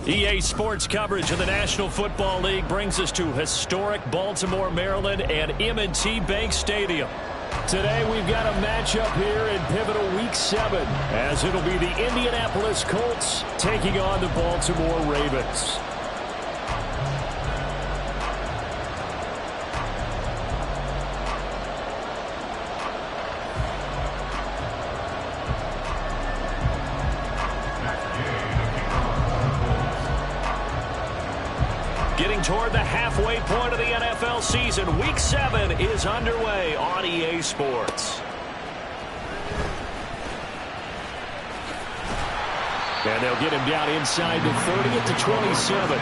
EA Sports coverage of the National Football League brings us to historic Baltimore, Maryland and M&T Bank Stadium. Today we've got a matchup here in pivotal Week 7 as it'll be the Indianapolis Colts taking on the Baltimore Ravens. Getting toward the halfway point of the NFL season, Week 7 is underway on EA Sports. And they'll get him down inside the 30 at the 27.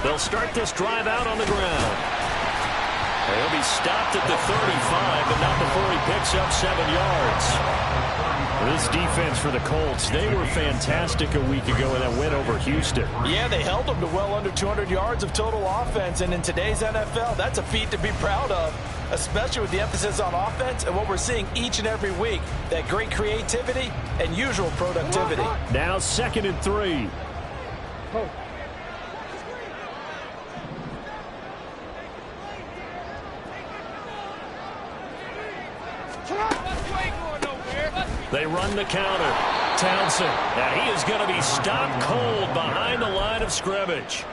They'll start this drive out on the ground. He'll be stopped at the 35, but not before he picks up 7 yards. This defense for the Colts, they were fantastic a week ago in that win over Houston. Yeah, they held them to well under 200 yards of total offense, and in today's NFL, that's a feat to be proud of, especially with the emphasis on offense and what we're seeing each and every week, that great creativity and usual productivity. Now 2nd and 3. They run the counter. Townsend, and he is going to be stopped cold behind the line of scrimmage.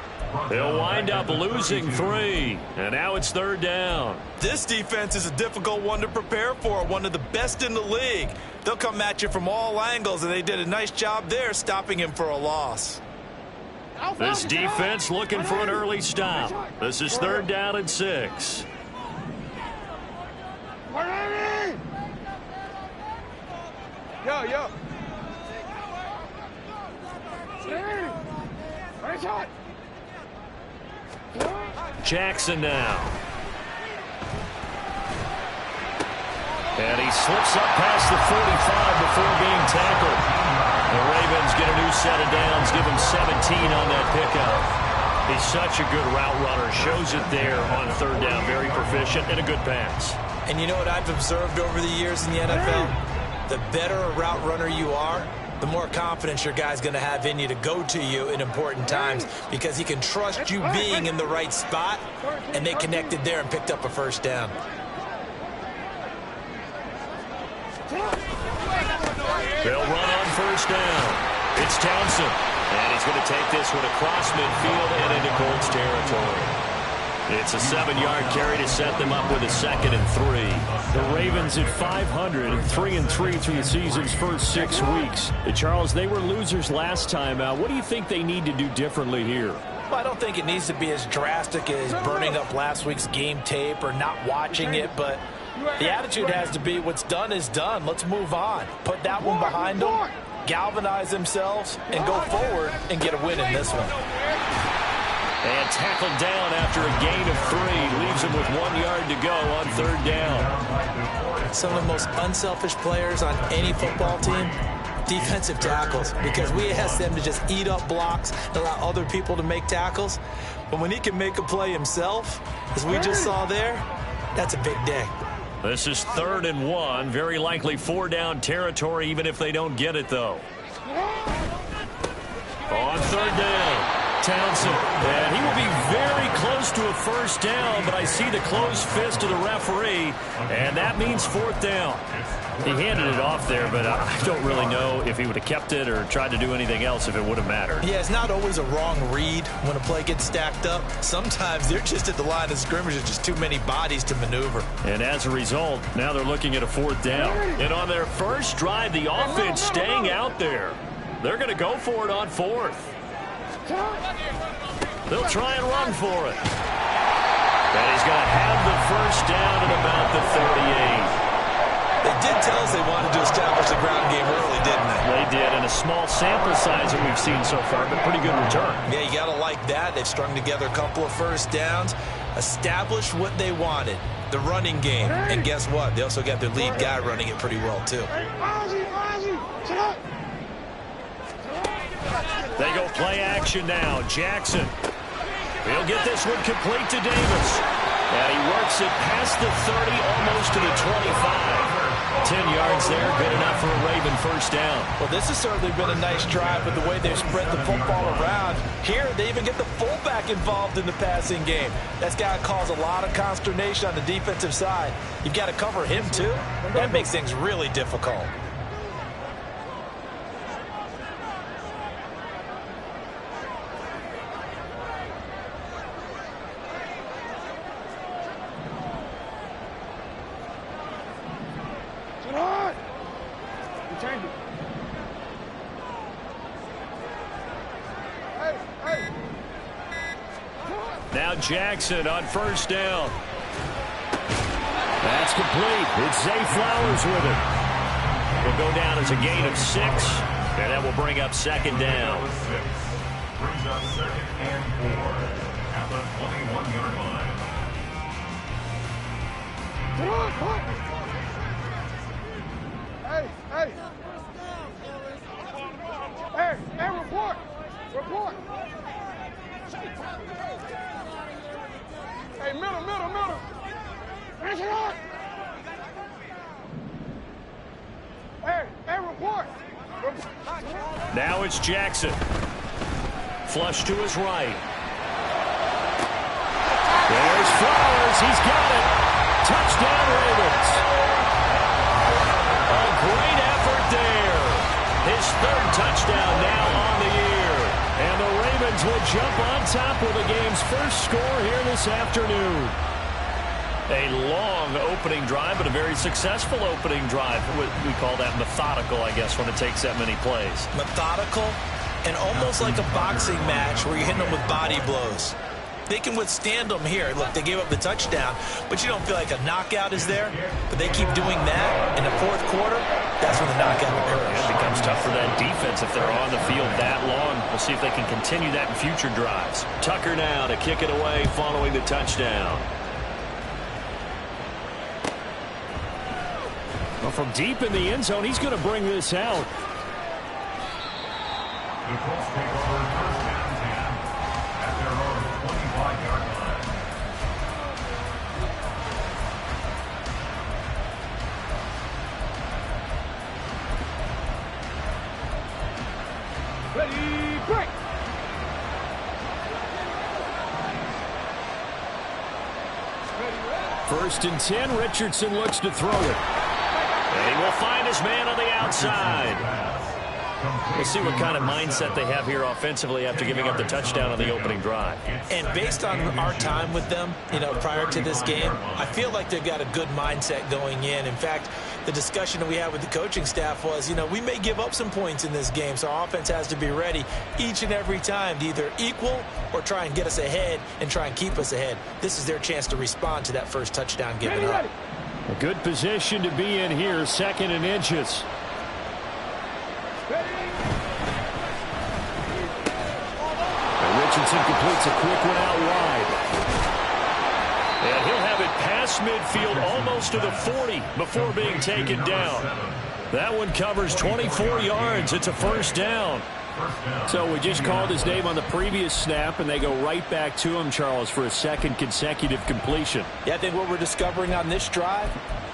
They'll wind up losing 3, and now it's 3rd down. This defense is a difficult one to prepare for, one of the best in the league. They'll come at you from all angles, and they did a nice job there stopping him for a loss. This defense looking for an early stop. This is 3rd down and 6. Yo. Jackson now. And he slips up past the 45 before being tackled. The Ravens get a new set of downs, give him 17 on that pickup. He's such a good route runner. Shows it there on 3rd down. Very proficient and a good pass. And you know what I've observed over the years in the NFL? The better a route runner you are, the more confidence your guy's going to have in you to go to you in important times because he can trust you being in the right spot, and they connected there and picked up a 1st down. They'll run on 1st down. It's Townsend, and he's going to take this one across midfield and into Colts territory. It's a 7-yard carry to set them up with a 2nd and 3. The Ravens at 500, 3-3 through the season's first 6 weeks. Charles, they were losers last time out. What do you think they need to do differently here? Well, I don't think it needs to be as drastic as burning up last week's game tape or not watching it, but the attitude has to be what's done is done. Let's move on. Put that one behind them, galvanize themselves, and go forward and get a win in this one. And tackled down after a gain of 3. Leaves him with 1 yard to go on 3rd down. Some of the most unselfish players on any football team, defensive tackles, because we ask them to just eat up blocks and allow other people to make tackles. But when he can make a play himself, as we just saw there, that's a big day. This is 3rd and 1. Very likely 4-down territory, even if they don't get it, though. On 3rd down. Townsend. And he will be very close to a first down, but I see the closed fist of the referee, and that means fourth down. He handed it off there, but I don't really know if he would have kept it or tried to do anything else if it would have mattered. Yeah, it's not always a wrong read when a play gets stacked up. Sometimes they're just at the line of scrimmage. There's just too many bodies to maneuver. And as a result, now they're looking at a fourth down. And on their first drive, the offense staying out there. They're going to go for it on fourth. They'll try and run for it. And he's going to have the first down at about the 38. They did tell us they wanted to establish the ground game early, didn't they? They did, and a small sample size that we've seen so far, but pretty good return. Yeah, you got to like that. They've strung together a couple of first downs, established what they wanted, the running game. And guess what? They also got their lead guy running it pretty well, too. They go play action now. Jackson. He'll get this one complete to Davis. And he works it past the 30, almost to the 25. 10 yards there, good enough for a Raven first down. Well, this has certainly been a nice drive with the way they've spread the football around. Here, they even get the fullback involved in the passing game. That's got to cause a lot of consternation on the defensive side. You've got to cover him, too. That makes things really difficult. Now Jackson on first down. That's complete. It's Zay Flowers with it. Will go down as a gain of 6, and that will bring up second down. Brings up second and 4 at the 21-yard line. Hey, report. Hey, middle. Hey, report. Now it's Jackson. Flush to his right. There's Flowers. He's got it. Touchdown, Ravens. A great effort there. His third touchdown now on the year. And the Ravens will jump on top with the game's first score here this afternoon. A long opening drive, but a very successful opening drive. We call that methodical, I guess, when it takes that many plays. Methodical and almost like a boxing match where you're hitting them with body blows. They can withstand them here. Look, they gave up the touchdown, but you don't feel like a knockout is there. But they keep doing that in the fourth quarter. That's when the knockout occurs. It becomes tough for that defense if they're on the field that long. We'll see if they can continue that in future drives. Tucker now to kick it away following the touchdown. Well, from deep in the end zone, he's going to bring this out. The Colts take over first down 10 at their own 25-yard line. Ready, break. First and 10, Richardson looks to throw it. And he will find his man on the outside. We'll see what kind of mindset they have here offensively after giving up the touchdown on the opening drive. And based on our time with them, prior to this game, I feel like they've got a good mindset going in. In fact, the discussion that we had with the coaching staff was, we may give up some points in this game, so our offense has to be ready each and every time to either equal or try and get us ahead and try and keep us ahead. This is their chance to respond to that first touchdown given up. A good position to be in here, second and inches. And Richardson completes a quick one out wide. And he'll have it past midfield almost to the 40 before being taken down. That one covers 24 yards. It's a first down. So we just called his name on the previous snap, and they go right back to him, Charles, for a second consecutive completion. Yeah, I think what we're discovering on this drive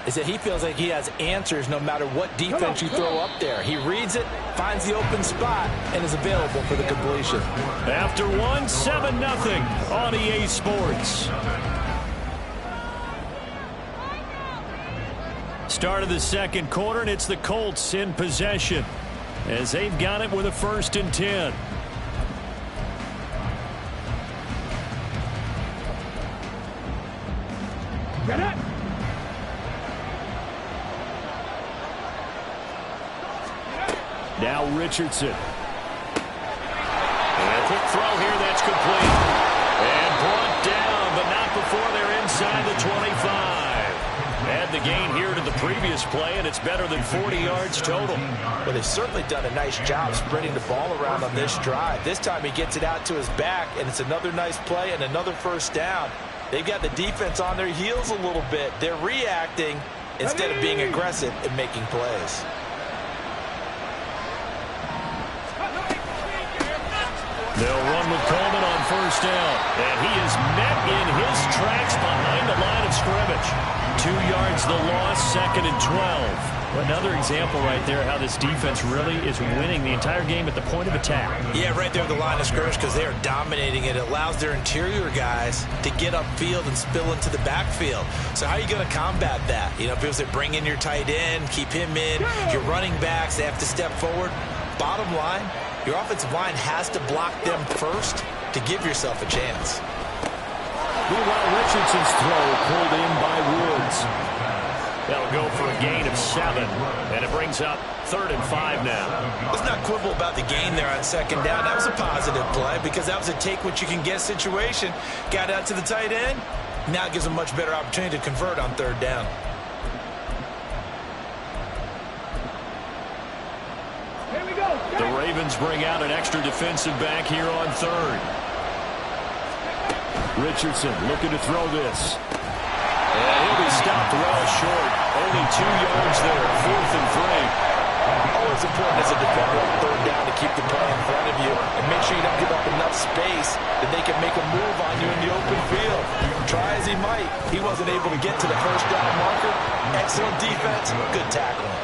is that he feels like he has answers no matter what defense you throw up there. He reads it, finds the open spot, and is available for the completion. After one, 7-0 on EA Sports. Start of the second quarter, and it's the Colts in possession as they've got it with a 1st and 10. Get it. Now Richardson. And a quick throw here that's complete. And brought down, but not before they're inside the 25. Add the gain here to the previous play, and it's better than 40 yards total. Well, they've certainly done a nice job spreading the ball around on this drive. This time he gets it out to his back, and it's another nice play and another 1st down. They've got the defense on their heels a little bit. They're reacting instead of being aggressive and making plays. They'll run with Coleman on 1st down. And he is met in his tracks behind the line of scrimmage. 2 yards the loss, 2nd and 12. Another example right there how this defense really is winning the entire game at the point of attack. Yeah, right there at the line of scrimmage because they are dominating it. It allows their interior guys to get upfield and spill into the backfield. So how are you going to combat that? You know, if it was to bring in your tight end, keep him in, your running backs, they have to step forward. Bottom line, your offensive line has to block them first to give yourself a chance. Meanwhile, Richardson's throw pulled in by Woods. That'll go for a gain of 7, and it brings up 3rd and 5 now. Let's not quibble about the gain there on 2nd down. That was a positive play because that was a take-what-you-can-get situation. Got out to the tight end. Now it gives a much better opportunity to convert on 3rd down. Here we go. The Ravens bring out an extra defensive back here on 3rd. Richardson looking to throw this. And he'll be stopped well short. Only 2 yards there, 4th and 3. Always important as a defender on 3rd down to keep the play in front of you and make sure you don't give up enough space that they can make a move on you in the open field. Try as he might, he wasn't able to get to the 1st down marker. Excellent defense, good tackling.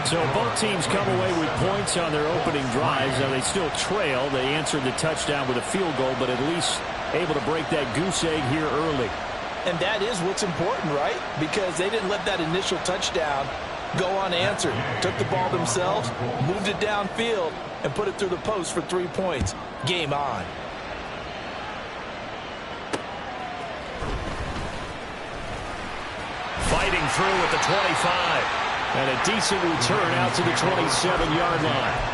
So both teams come away with points on their opening drives. Now they still trail. They answered the touchdown with a field goal, but at least able to break that goose egg here early. And that is what's important, right? Because they didn't let that initial touchdown go unanswered. Took the ball themselves, moved it downfield, and put it through the post for 3 points. Game on. Fighting through at the 25. And a decent return out to the 27-yard line.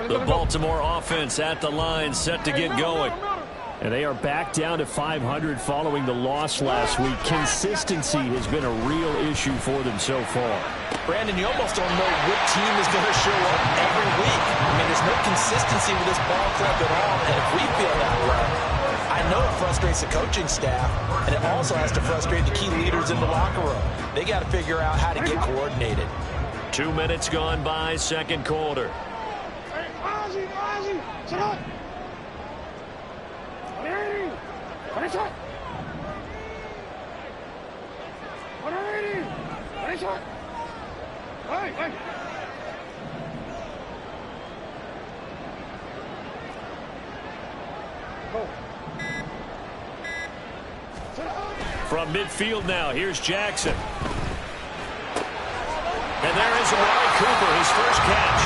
The Baltimore offense at the line, set to get going. And they are back down to 500 following the loss last week. Consistency has been a real issue for them so far. Brandon, you almost don't know what team is going to show up every week. I mean, there's no consistency with this ball club at all, and if we feel that way, I know it frustrates the coaching staff, and it also has to frustrate the key leaders in the locker room. They got to figure out how to get coordinated. 2 minutes gone by, second quarter. Hey, Ozzy, sit up. Hey. From midfield now, here's Jackson. And there is Amari Cooper, his first catch.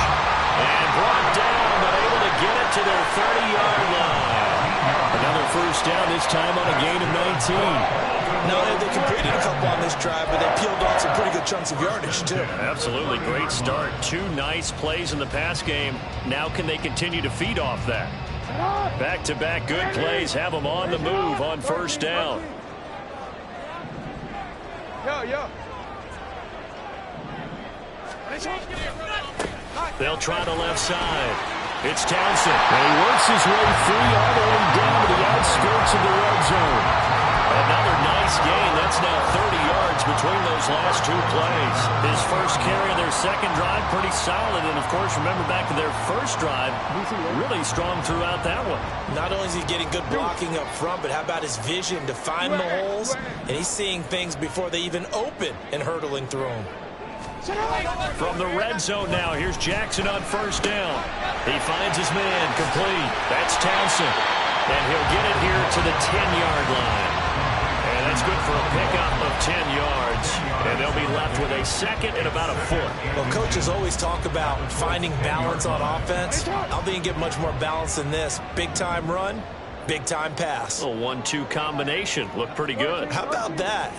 And brought down, but able to get it to their 30-yard line. Another first down, this time on a gain of 19. No, they completed a couple on this drive, but they peeled off some pretty good chunks of yardage, too. Absolutely great start. 2 nice plays in the pass game. Now can they continue to feed off that? Back-to-back good plays have them on the move on first down. Yeah. They'll try the left side. It's Townsend. And he works his way free all the way down to the outskirts of the red zone. Another nice gain. That's now 30 yards between those these last two plays. His first carry of their second drive, pretty solid. And, of course, remember back to their first drive, really strong throughout that one. Not only is he getting good blocking up front, but how about his vision to find the holes? And he's seeing things before they even open and hurtling through them. From the red zone now, here's Jackson on first down. He finds his man, complete. That's Townsend. And he'll get it here to the 10-yard line. And that's good for a pickup of 10 yards. And they'll be left with a second and about a foot. Well, coaches always talk about finding balance on offense. I don't think you get much more balance than this. Big-time run, big-time pass. A 1-2 combination. Looked pretty good. How about that?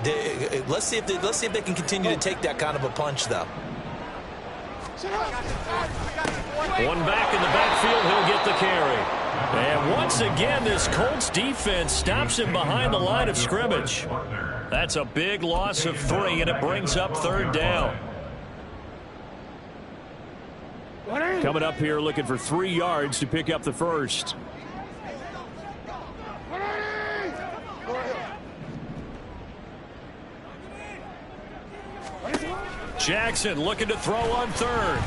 Let's see if they can continue to take that kind of a punch, though. One back in the backfield, he'll get the carry. And once again, this Colts defense stops him behind the line of scrimmage. That's a big loss of 3, and it brings up third down. Coming up here looking for 3 yards to pick up the first. Jackson looking to throw on third.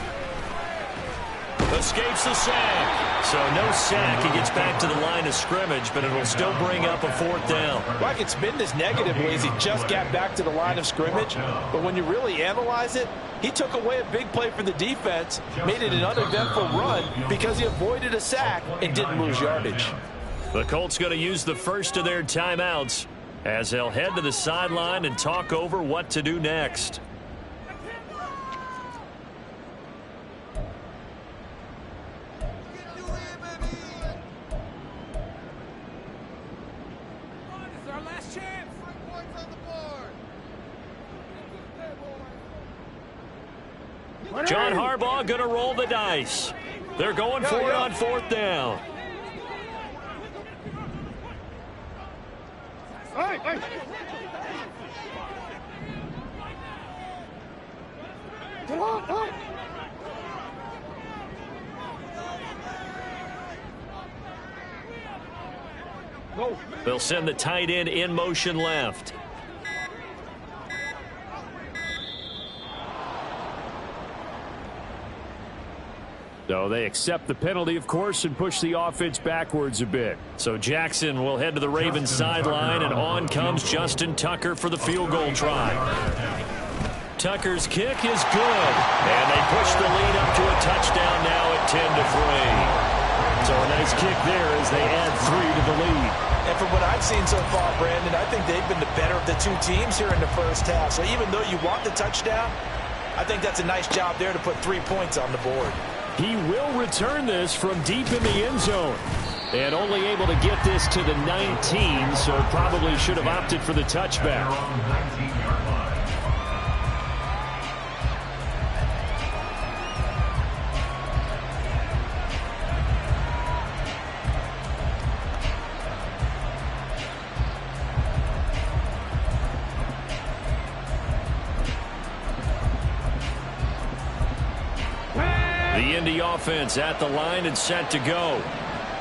Escapes the sack. So no sack. He gets back to the line of scrimmage, but it will still bring up a fourth down. Like it's been this negatively as he just got back to the line of scrimmage. But when you really analyze it, he took away a big play for the defense, made it an uneventful run because he avoided a sack and didn't lose yardage. The Colts going to use the first of their timeouts as they'll head to the sideline and talk over what to do next. John Harbaugh going to roll the dice. They're going for it on fourth down. They'll send the tight end in motion left. So they accept the penalty, of course, and push the offense backwards a bit. So Jackson will head to the Ravens sideline, and on comes Justin Tucker for the field goal try. Tucker's kick is good, and they push the lead up to a touchdown now at 10-3. So a nice kick there as they add 3 to the lead. And from what I've seen so far, Brandon, I think they've been the better of the two teams here in the first half. So even though you want the touchdown, I think that's a nice job there to put 3 points on the board. He will return this from deep in the end zone. And only able to get this to the 19, so probably should have opted for the touchback. The Indy offense at the line and set to go.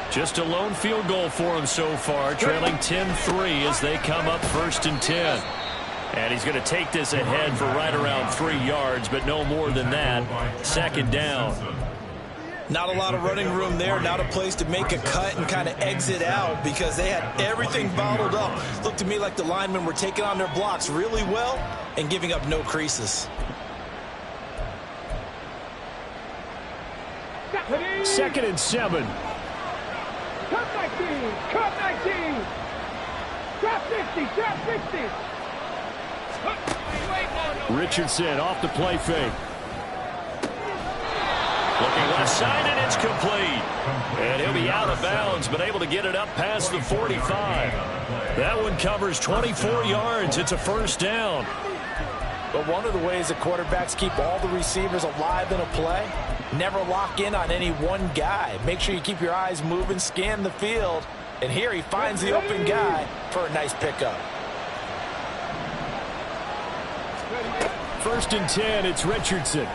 Just a lone field goal for him so far, trailing 10-3 as they come up 1st and 10. And he's going to take this ahead for right around 3 yards, but no more than that. 2nd down. Not a lot of running room there, not a place to make a cut and kind of exit out because they had everything bottled up. Looked to me like the linemen were taking on their blocks really well and giving up no creases. 2nd and 7. Cut 19! Cut 19! Drop 50! Drop 50! Richardson off the play fake. Looking left side, and it's complete. And he'll be out of bounds, but able to get it up past the 45. That one covers 24 yards. It's a 1st down. But one of the ways that quarterbacks keep all the receivers alive in a play, never lock in on any one guy. Make sure you keep your eyes moving, scan the field. And here he finds the open guy for a nice pickup. 1st and 10, it's Richardson.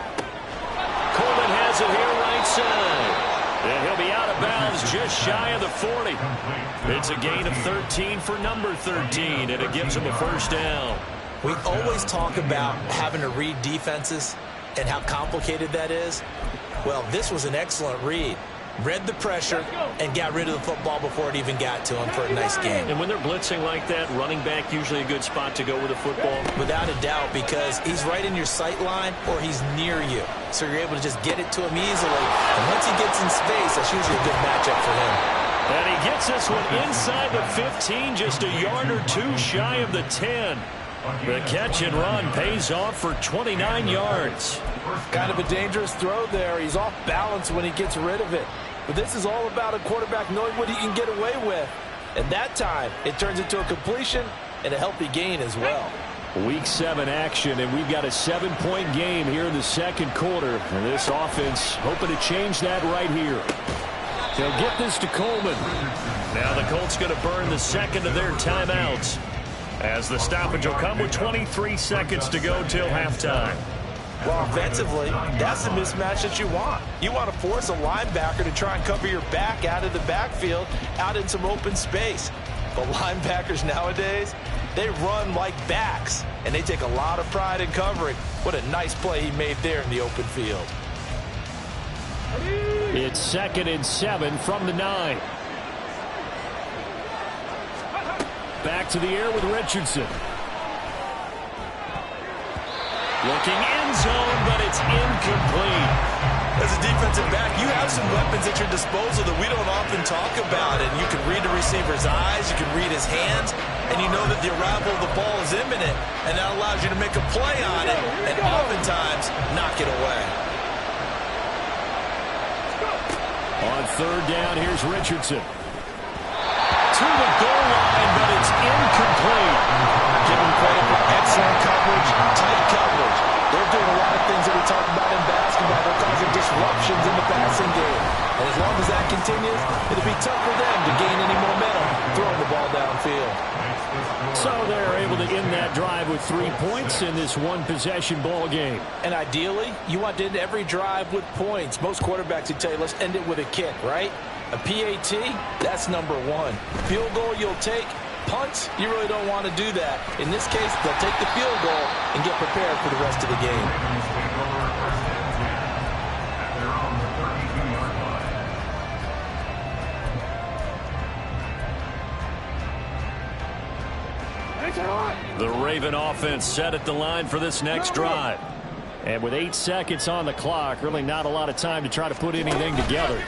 Coleman has it here right side. And he'll be out of bounds just shy of the 40. It's a gain of 13 for number 13, and it gives him a 1st down. We always talk about having to read defenses and how complicated that is. Well, this was an excellent read. Read the pressure and got rid of the football before it even got to him for a nice game. And when they're blitzing like that, running back usually a good spot to go with the football? Without a doubt, because he's right in your sight line or he's near you. So you're able to just get it to him easily. And once he gets in space, that's usually a good matchup for him. And he gets this one inside the 15, just a yard or two shy of the 10. The catch and run pays off for 29 yards. Kind of a dangerous throw there. He's off balance when he gets rid of it. But this is all about a quarterback knowing what he can get away with. And that time, it turns into a completion and a healthy gain as well. Week 7 action, and we've got a 7-point game here in the second quarter. And this offense hoping to change that right here. They'll get this to Coleman. Now the Colts going to burn the second of their timeouts, as the stoppage will come with 23 seconds to go till halftime. Well, offensively, that's the mismatch that you want. You want to force a linebacker to try and cover your back out of the backfield, out in some open space. But linebackers nowadays, they run like backs, and they take a lot of pride in covering. What a nice play he made there in the open field. It's 2nd and 7 from the 9. Back to the air with Richardson. Looking end zone, but it's incomplete. As a defensive back, you have some weapons at your disposal that we don't often talk about. And you can read the receiver's eyes, you can read his hands, and you know that the arrival of the ball is imminent. And that allows you to make a play on it and oftentimes knock it away. On 3rd down, here's Richardson. To the goal line, but it's incomplete. Give him credit for excellent coverage, tight coverage. They're doing a lot of things that we talk about in basketball. They're causing disruptions in the passing game. And as long as that continues, it'll be tough for them to gain any momentum throwing the ball downfield. So they're able to end that drive with 3 points in this one-possession ball game. And ideally, you want to end every drive with points. Most quarterbacks would tell you, let's end it with a kick, right? A PAT, that's number 1. Field goal you'll take. Punts, you really don't want to do that. In this case, they'll take the field goal and get prepared for the rest of the game. The Raven offense set at the line for this next drive. And with 8 seconds on the clock, really not a lot of time to try to put anything together.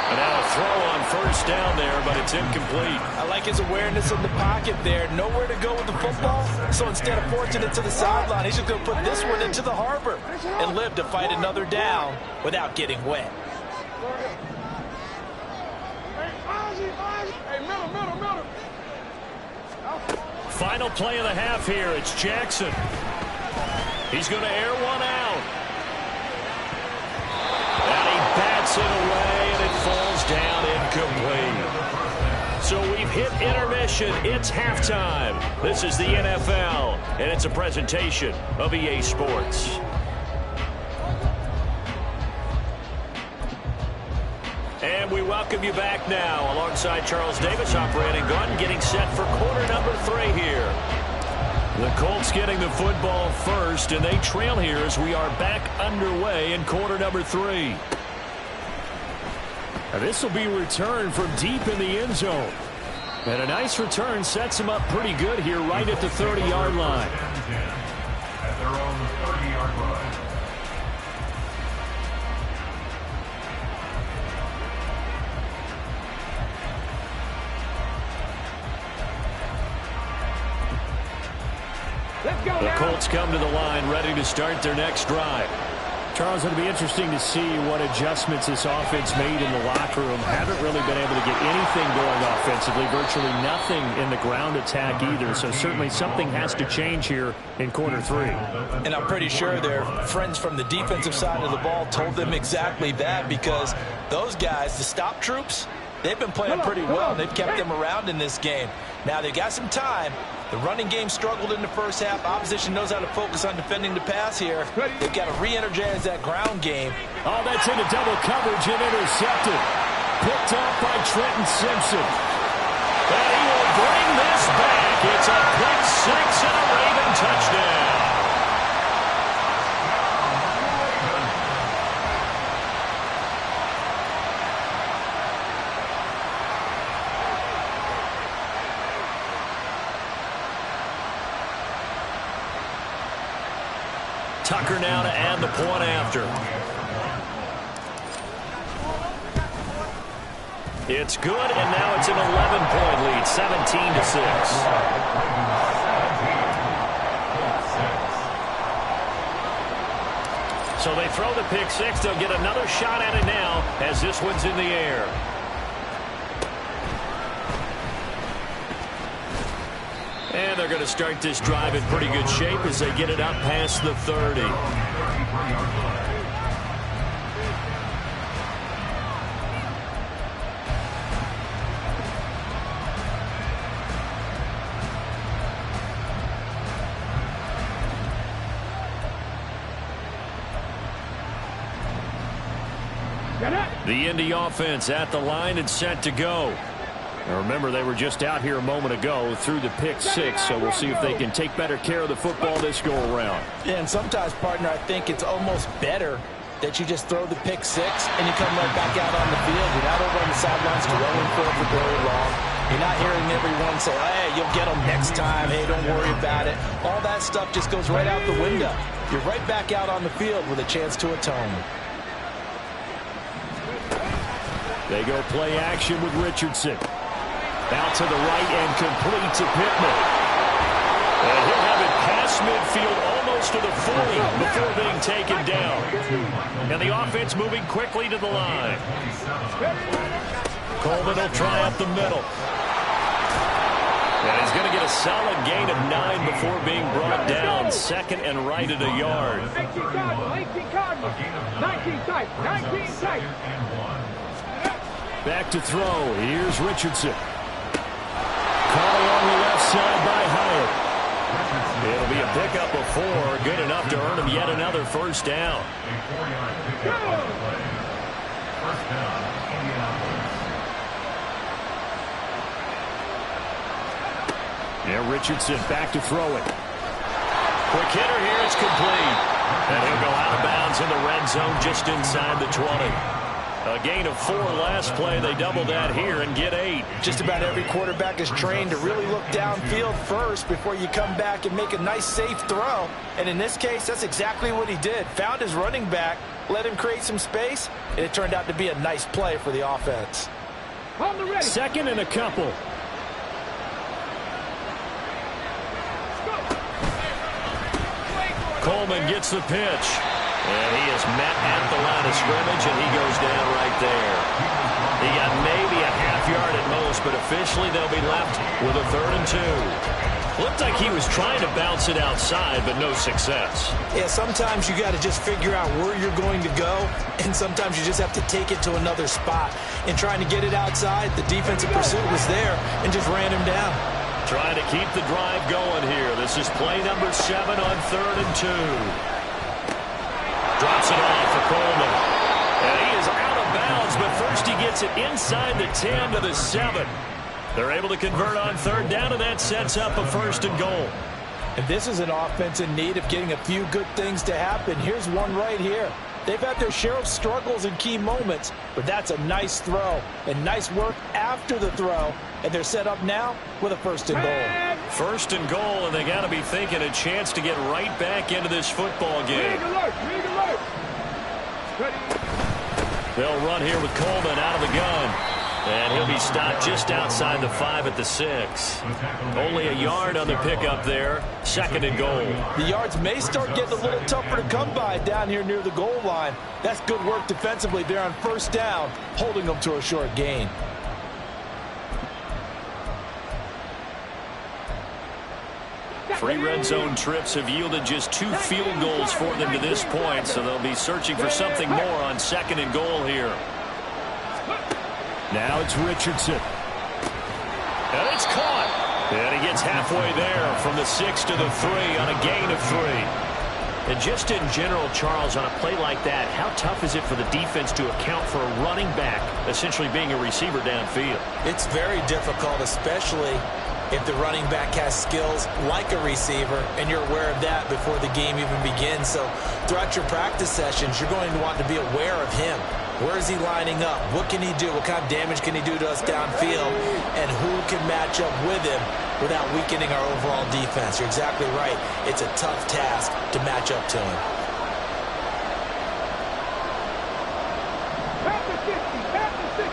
And now a throw on 1st down there, but it's incomplete. I like his awareness in the pocket there. Nowhere to go with the football. So instead of forcing it to the sideline, he's just going to put this one into the harbor and live to fight another down without getting wet. Final play of the half here. It's Jackson. He's going to air one out. And he bats it away, and it falls down incomplete. So we've hit intermission. It's halftime. This is the NFL, and it's a presentation of EA Sports. And we welcome you back now alongside Charles Davis, operating gun, getting set for quarter number 3 here. The Colts getting the football first, and they trail here as we are back underway in quarter number 3. This will be returned from deep in the end zone. And a nice return sets him up pretty good here right at the 30-yard line. At their own 30-yard line. The Colts come to the line ready to start their next drive. Charles, it'll be interesting to see what adjustments this offense made in the locker room. Haven't really been able to get anything going offensively, virtually nothing in the ground attack either. So certainly something has to change here in quarter 3. And I'm pretty sure their friends from the defensive side of the ball told them exactly that, because those guys, the stop troops, they've been playing pretty well. They've kept them around in this game. Now they've got some time. The running game struggled in the first half. Opposition knows how to focus on defending the pass here. They've got to re-energize that ground game. Oh, that's into double coverage and intercepted. Picked off by Trenton Simpson. And he this back. It's a pick six and a Raven touchdown. Tucker now to add the point after. It's good, and now it's an 11-point lead, 17-6. So they throw the pick six. They'll get another shot at it now as this one's in the air. And they're going to start this drive in pretty good shape as they get it up past the 30. The Indy offense at the line and set to go. Now remember, they were just out here a moment ago through the pick six, so we'll see if they can take better care of the football this go-around. Yeah, and sometimes, partner, I think it's almost better that you just throw the pick six and you come right back out on the field. You're not over on the sidelines dwelling for very long. You're not hearing everyone say, hey, you'll get them next time. Hey, don't worry about it. All that stuff just goes right out the window. You're right back out on the field with a chance to atone. They go play action with Richardson. Out to the right and complete to Pittman. And he'll have it past midfield almost to the 40 before being taken down. And the offense moving quickly to the line. Coleman will try up the middle. And he's going to get a solid gain of 9 before being brought down. Second and right at a yard. 19 Cardinals. 19 tight. 19 tight. Back to throw. Here's Richardson. Calling on the left side by Hyatt. It'll be a pickup of 4. Good enough to earn him yet another first down. Yeah, Richardson back to throw it. Quick hitter here. It's complete. And he'll go out of bounds in the red zone just inside the 20. A gain of 4 last play. They double that here and get 8. Just about every quarterback is trained to really look downfield first before you come back and make a nice, safe throw. And in this case, that's exactly what he did. Found his running back, let him create some space, and it turned out to be a nice play for the offense. Second and a couple. Coleman gets the pitch. And he is met at the line of scrimmage, and he goes down right there. He got maybe a half yard at most, but officially they'll be left with a 3rd and 2. Looked like he was trying to bounce it outside, but no success. Yeah, sometimes you got to just figure out where you're going to go, and sometimes you just have to take it to another spot. In trying to get it outside, the defensive pursuit was there and just ran him down. Trying to keep the drive going here. This is play number 7 on 3rd and 2. Drops it off for Coleman. And he is out of bounds, but first he gets it inside the 10 to the 7. They're able to convert on 3rd down, and that sets up a 1st and goal. And this is an offense in need of getting a few good things to happen. Here's one right here. They've had their share of struggles in key moments, but that's a nice throw and nice work after the throw. And they're set up now with a 1st and goal. 1st and goal, and they got to be thinking a chance to get right back into this football game. They'll run here with Coleman out of the gun. And he'll be stopped just outside the 5 at the 6. Only a yard on the pickup there. 2nd and goal. The yards may start getting a little tougher to come by down here near the goal line. That's good work defensively there on 1st down, holding them to a short gain. Three red zone trips have yielded just 2 field goals for them to this point, so they'll be searching for something more on 2nd and goal here. Now it's Richardson. And it's caught. And he gets halfway there from the 6 to the 3 on a gain of 3. And just in general, Charles, on a play like that, how tough is it for the defense to account for a running back essentially being a receiver downfield? It's very difficult, especially if the running back has skills like a receiver, and you're aware of that before the game even begins. So throughout your practice sessions, you're going to want to be aware of him. Where is he lining up? What can he do? What kind of damage can he do to us downfield? And who can match up with him without weakening our overall defense? You're exactly right. It's a tough task to match up to him. Panther 50, Panther 60,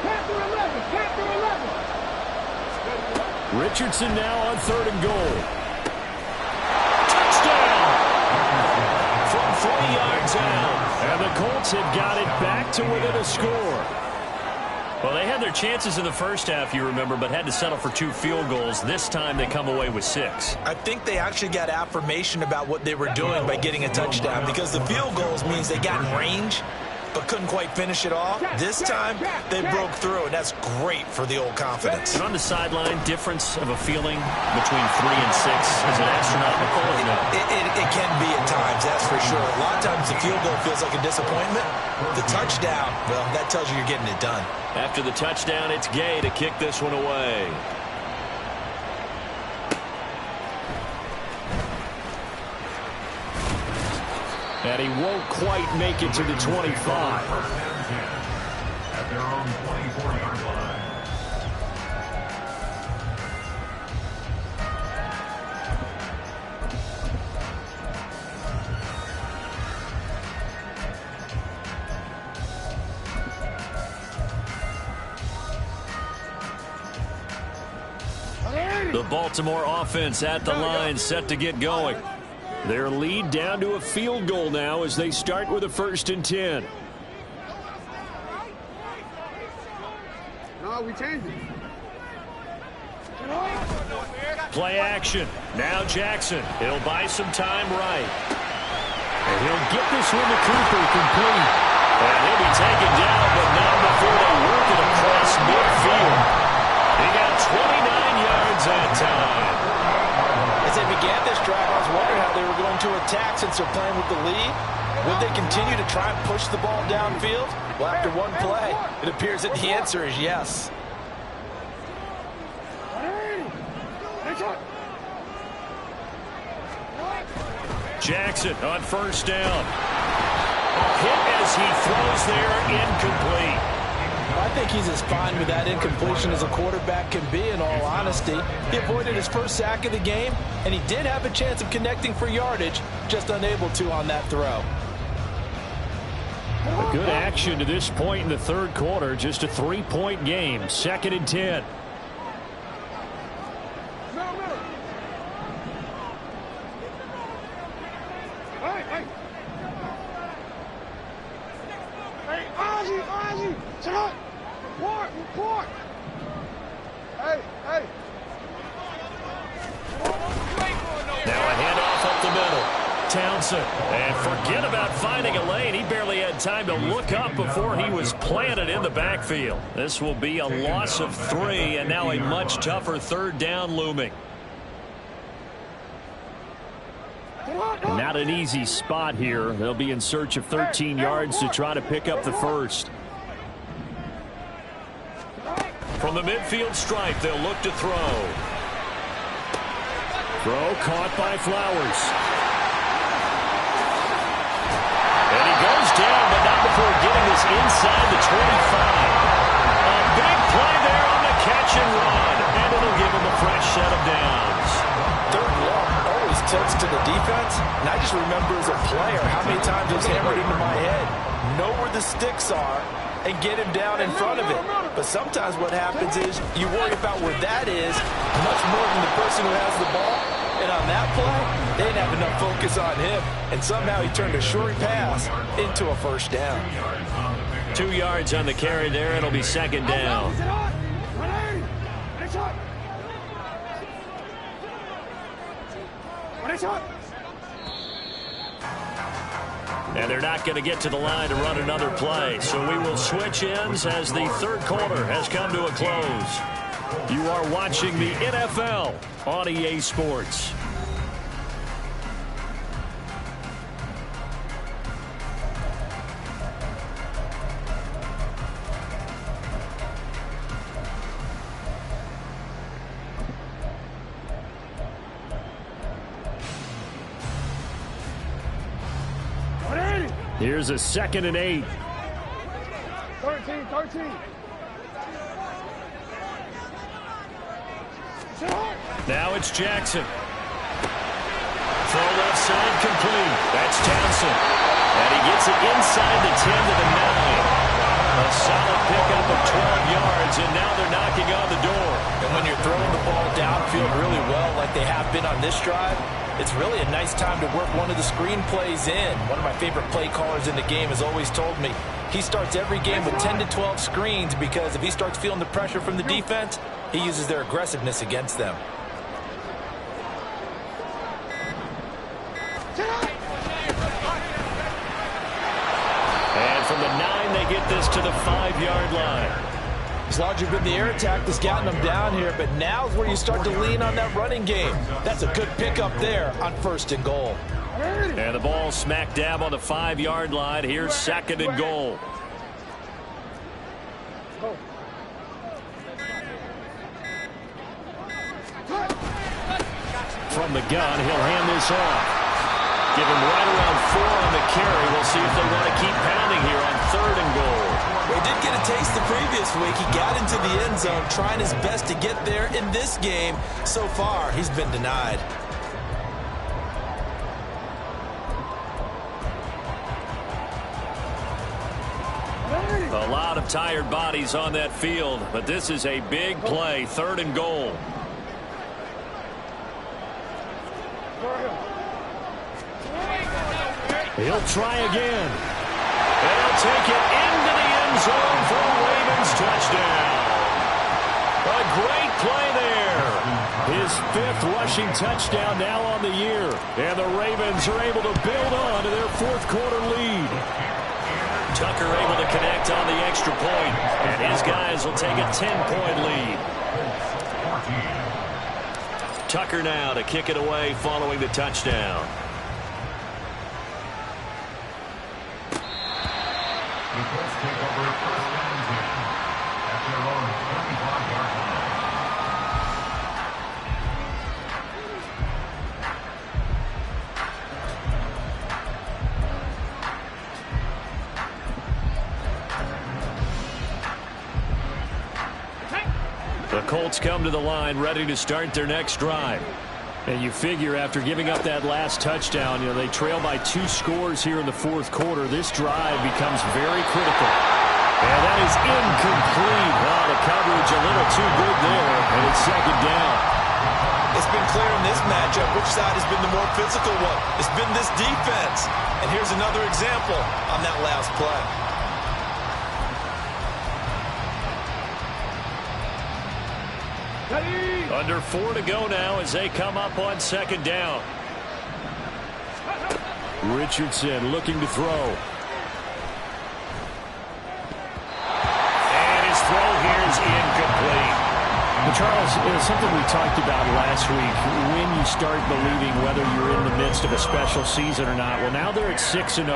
Panther 11, Panther 11. Richardson now on 3rd and goal. Touchdown! From 3 yards out. And the Colts have got it back to within a score. Well, they had their chances in the first half, you remember, but had to settle for 2 field goals. This time they come away with 6. I think they actually got affirmation about what they were doing by getting a touchdown, because the field goals means they got in range but couldn't quite finish it off. This time they broke through, and that's great for the old confidence. And on the sideline, difference of a feeling between 3 and 6, is it astronomical or no? It can be at times, that's for sure. A lot of times the field goal feels like a disappointment. The touchdown, well, that tells you you're getting it done. After the touchdown, it's Gay to kick this one away. And he won't quite make it to the 25. At their own 24-yard line. The Baltimore offense at the line, set to get going. Their lead down to a field goal now as they start with a 1st and 10. No, we changed it. Play action. Now Jackson. He'll buy some time right. And he'll get this one to Cooper complete. And he'll be taken down, but not before they work it across midfield. He got 29 yards that time. As they began this drive, I was wondering how they were going to attack since they're playing with the lead. Would they continue to try and push the ball downfield? Well, after one play, it appears that the answer is yes. Jackson on 1st down. Hit as he throws there, incomplete. I think he's as fine with that incompletion as a quarterback can be, in all honesty. He avoided his first sack of the game, and he did have a chance of connecting for yardage, just unable to on that throw. A good action to this point in the 3rd quarter. Just a 3-point game. 2nd and 10. Report! Hey! Now a handoff up the middle. Townsend. And forget about finding a lane. He barely had time to look up before he was planted in the backfield. This will be a loss of 3, and now a much tougher 3rd down looming. Not an easy spot here. They'll be in search of 13 yards to try to pick up the 1st. From the midfield stripe, they'll look to throw. Throw caught by Flowers. And he goes down, but not before getting this inside the 25. A big play there on the catch and run, and it'll give him a fresh set of downs. 3rd long always tilts to the defense, and I just remember as a player how many times it was hammered into my head. Know where the sticks are and get him down in front of it. But sometimes what happens is you worry about where that is much more than the person who has the ball. And on that play, they didn't have enough focus on him. And somehow he turned a short pass into a 1st down. 2 yards on the carry there. It'll be 2nd down. And they're not going to get to the line to run another play. So we will switch ends as the 3rd quarter has come to a close. You are watching the NFL on EA Sports. Here's a 2nd and 8. 13. Now it's Jackson. Throw left side complete. That's Townsend. And he gets it inside the 10 to the 9. A solid pickup of 12 yards, and now they're knocking on the door. And when you're throwing the ball downfield really well like they have been on this drive, it's really a nice time to work one of the screen plays in. One of my favorite play callers in the game has always told me he starts every game with 10 to 12 screens because if he starts feeling the pressure from the defense, he uses their aggressiveness against them. And from the 9, they get this to the 5-yard line. It's largely been the air attack that's gotten them down here, but now's where you start to lean on that running game. That's a good pickup there on 1st and goal. And the ball smack dab on the 5-yard line. Here's 2nd and goal. From the gun, he'll hand this off. Give him right around 4 on the carry. We'll see if they want to keep pounding here on 3rd and goal. Well, he did get a taste the previous week. He got into the end zone, trying his best to get there in this game. So far, he's been denied. A lot of tired bodies on that field, but this is a big play. 3rd and goal. He'll try again. And he'll take it into the end zone for a Ravens touchdown. A great play there. His 5th rushing touchdown now on the year. And the Ravens are able to build on to their 4th quarter lead. Tucker able to connect on the extra point, and his guys will take a 10-point lead. Tucker now to kick it away following the touchdown. The Colts take over 1st and 10 at their own 25-yard line. The Colts come to the line ready to start their next drive. And you figure after giving up that last touchdown, they trail by 2 scores here in the 4th quarter. This drive becomes very critical. And that is incomplete. Wow, the coverage a little too good there, and it's 2nd down. It's been clear in this matchup which side has been the more physical one. It's been this defense. And here's another example on that last play. Under 4 to go now as they come up on 2nd down. Richardson looking to throw. And his throw here is incomplete. Well, Charles, something we talked about last week, when you start believing whether you're in the midst of a special season or not. Well, now they're at 6-0.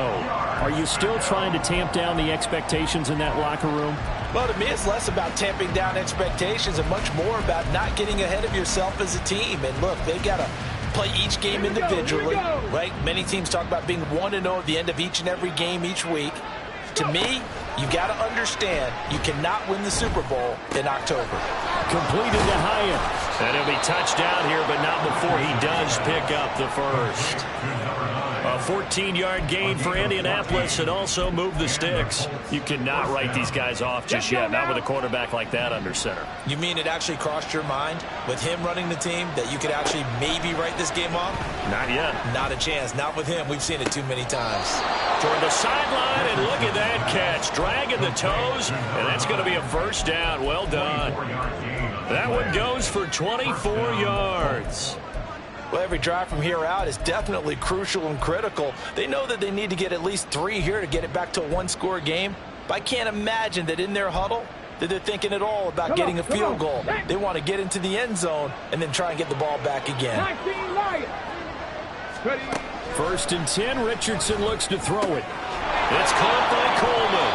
Are you still trying to tamp down the expectations in that locker room? Well, to me, it's less about tamping down expectations and much more about not getting ahead of yourself as a team. And look, they've got to play each game individually, right? Many teams talk about being 1-0 at the end of each and every game each week. To me, you've got to understand you cannot win the Super Bowl in October. Completed to Hyatt. And he'll be touched down here, but not before he does pick up the first. A 14-yard gain for Indianapolis and also move the sticks. You cannot write these guys off just yet, not with a quarterback like that under center. You mean it actually crossed your mind with him running the team that you could actually maybe write this game off? Not yet. Not a chance. Not with him. We've seen it too many times. Toward the sideline, and look at that catch. Dragging the toes, and that's going to be a 1st down. Well done. That one goes for 24 yards. Well, every drive from here out is definitely crucial and critical. They know that they need to get at least 3 here to get it back to a 1-score game. But I can't imagine that in their huddle that they're thinking at all about getting a field goal. They want to get into the end zone and then try and get the ball back again. 1st and 10, Richardson looks to throw it. It's caught by Coleman.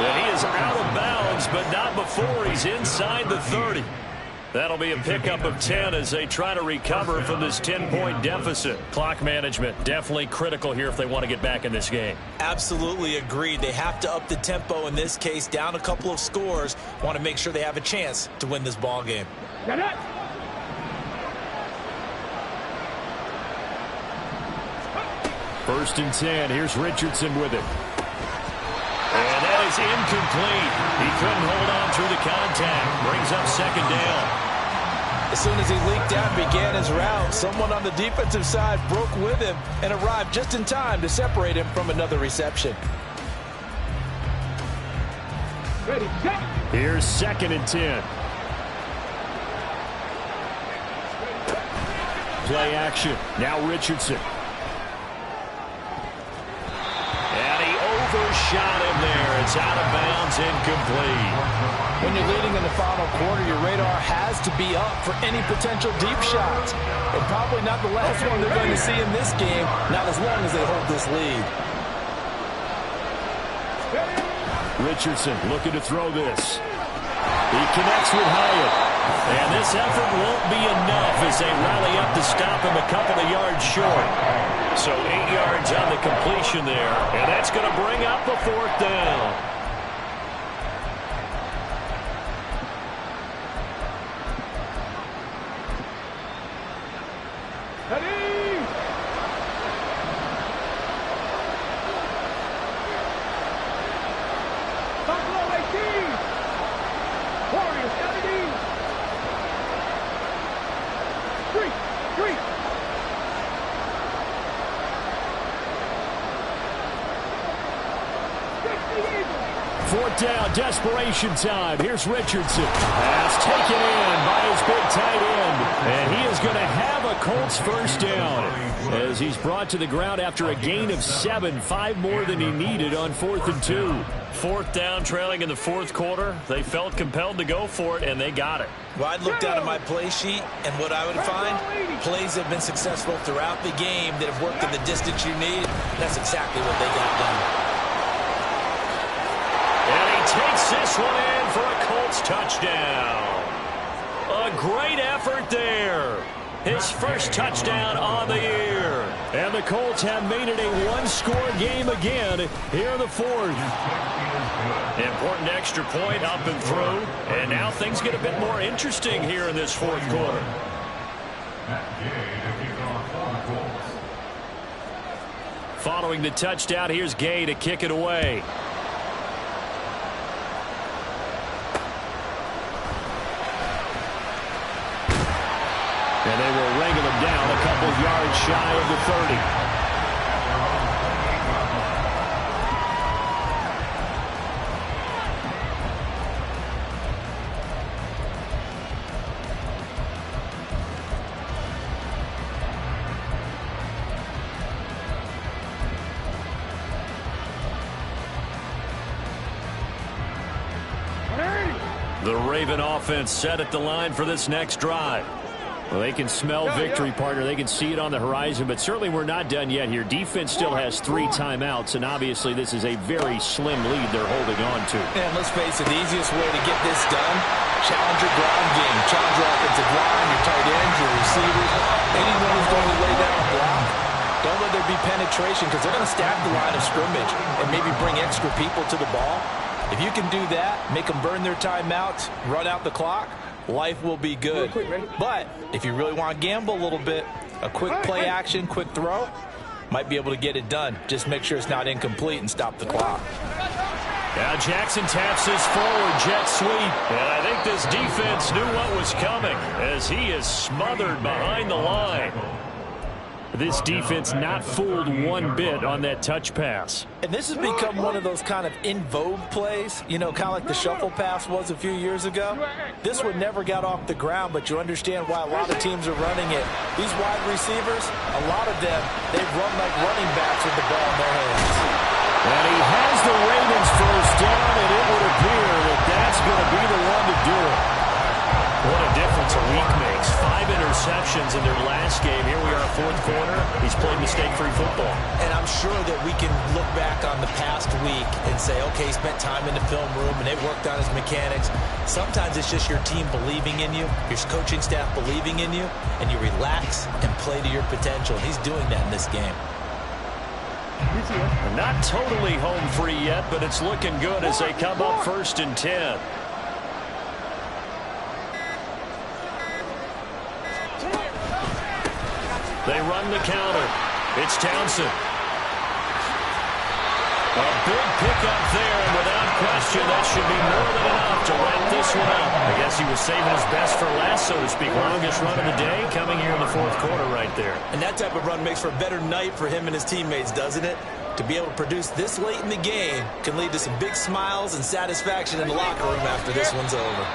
And he is out of bounds, but not before he's inside the 30. That'll be a pickup of 10 as they try to recover from this 10-point deficit. Clock management definitely critical here if they want to get back in this game. Absolutely agreed. They have to up the tempo in this case, down a couple of scores. Want to make sure they have a chance to win this ball game. First and 10. Here's Richardson with it. And that is incomplete. He couldn't hold on through the contact. Brings up second down. As soon as he leaked out and began his route, someone on the defensive side broke with him and arrived just in time to separate him from another reception. Here's second and 10. Play action. Now Richardson. And he overshot him there. It's out of bounds, incomplete. When you're leading in the final quarter, your radar has to be up for any potential deep shots. And probably not the last one they're going to see in this game, not as long as they hold this lead. Richardson looking to throw this. He connects with Hyatt. And this effort won't be enough as they rally up to stop him a couple of yards short. So 8 yards on the completion there. And that's going to bring up a fourth down. Fourth down, desperation time. Here's Richardson. Pass taken in by his big tight end. And he is going to have a Colts first down as he's brought to the ground after a gain of 7, 5 more than he needed on 4th and 2. Fourth down, trailing in the fourth quarter. They felt compelled to go for it, and they got it. Well, I'd look down at my play sheet, and what I would find, plays have been successful throughout the game that have worked in the distance you need. That's exactly what they got done. Takes this one in for a Colts touchdown. A great effort there. His first touchdown on the year. And the Colts have made it a one-score game again here in the fourth. Important extra point up and through. And now things get a bit more interesting here in this fourth quarter. Following the touchdown, here's Gay to kick it away. And they will wrangle him down a couple yards shy of the 30. The Raven offense set at the line for this next drive. Well, they can smell victory, partner. They can see it on the horizon, but certainly we're not done yet here. Defense still has 3 timeouts, and obviously this is a very slim lead they're holding on to. And let's face it, the easiest way to get this done, challenge your ground game, challenge your offensive line, your tight ends, your receivers, anyone who's going to lay down a block. Don't let there be penetration because they're going to stack the line of scrimmage and maybe bring extra people to the ball. If you can do that, make them burn their timeouts, run out the clock, life will be good. But if you really want to gamble a little bit, a quick play action, quick throw, might be able to get it done. Just make sure it's not incomplete and stop the clock. Now Jackson taps this forward jet sweep. And I think this defense knew what was coming as he is smothered behind the line. This defense not fooled one bit on that touch pass. And this has become one of those kind of in vogue plays, you know, kind of like the shuffle pass was a few years ago. This one never got off the ground, but you understand why a lot of teams are running it. These wide receivers, a lot of them, they've run like running backs with the ball in their hands. And he has the Ravens first down, and it would appear that that's going to be the one to do it. What a difference a week makes. 5 interceptions in their last game. Here we are, fourth quarter. He's played mistake-free football. And I'm sure that we can look back on the past week and say, okay, he spent time in the film room and they worked on his mechanics. Sometimes it's just your team believing in you, your coaching staff believing in you, and you relax and play to your potential. And he's doing that in this game. Not totally home free yet, but it's looking good as they come up 1st and 10. They run the counter. It's Townsend. A big pickup there, and without question, that should be more than enough to wrap this one up. I guess he was saving his best for last, so to speak. Longest run of the day coming here in the fourth quarter right there. And that type of run makes for a better night for him and his teammates, doesn't it? To be able to produce this late in the game can lead to some big smiles and satisfaction in the locker room after this one's over.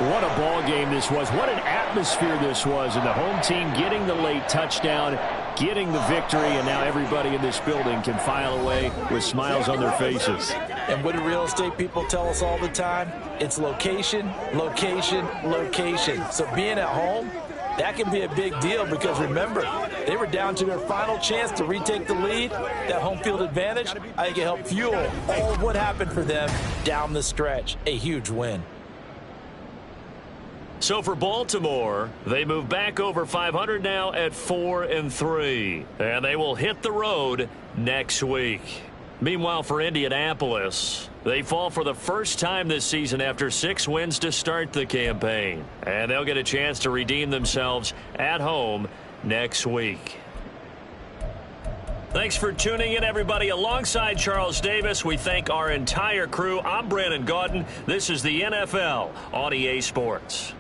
What a ball game this was. What an atmosphere this was. And the home team getting the late touchdown, getting the victory, and now everybody in this building can file away with smiles on their faces. And what do real estate people tell us all the time? It's location, location, location. So being at home, that can be a big deal because, remember, they were down to their final chance to retake the lead. That home field advantage, I think it helped fuel all of what happened for them down the stretch. A huge win. So for Baltimore, they move back over 500 now at 4-3. And they will hit the road next week. Meanwhile, for Indianapolis, they fall for the first time this season after 6 wins to start the campaign. And they'll get a chance to redeem themselves at home next week. Thanks for tuning in, everybody. Alongside Charles Davis, we thank our entire crew. I'm Brandon Gaudin. This is the NFL on EA Sports.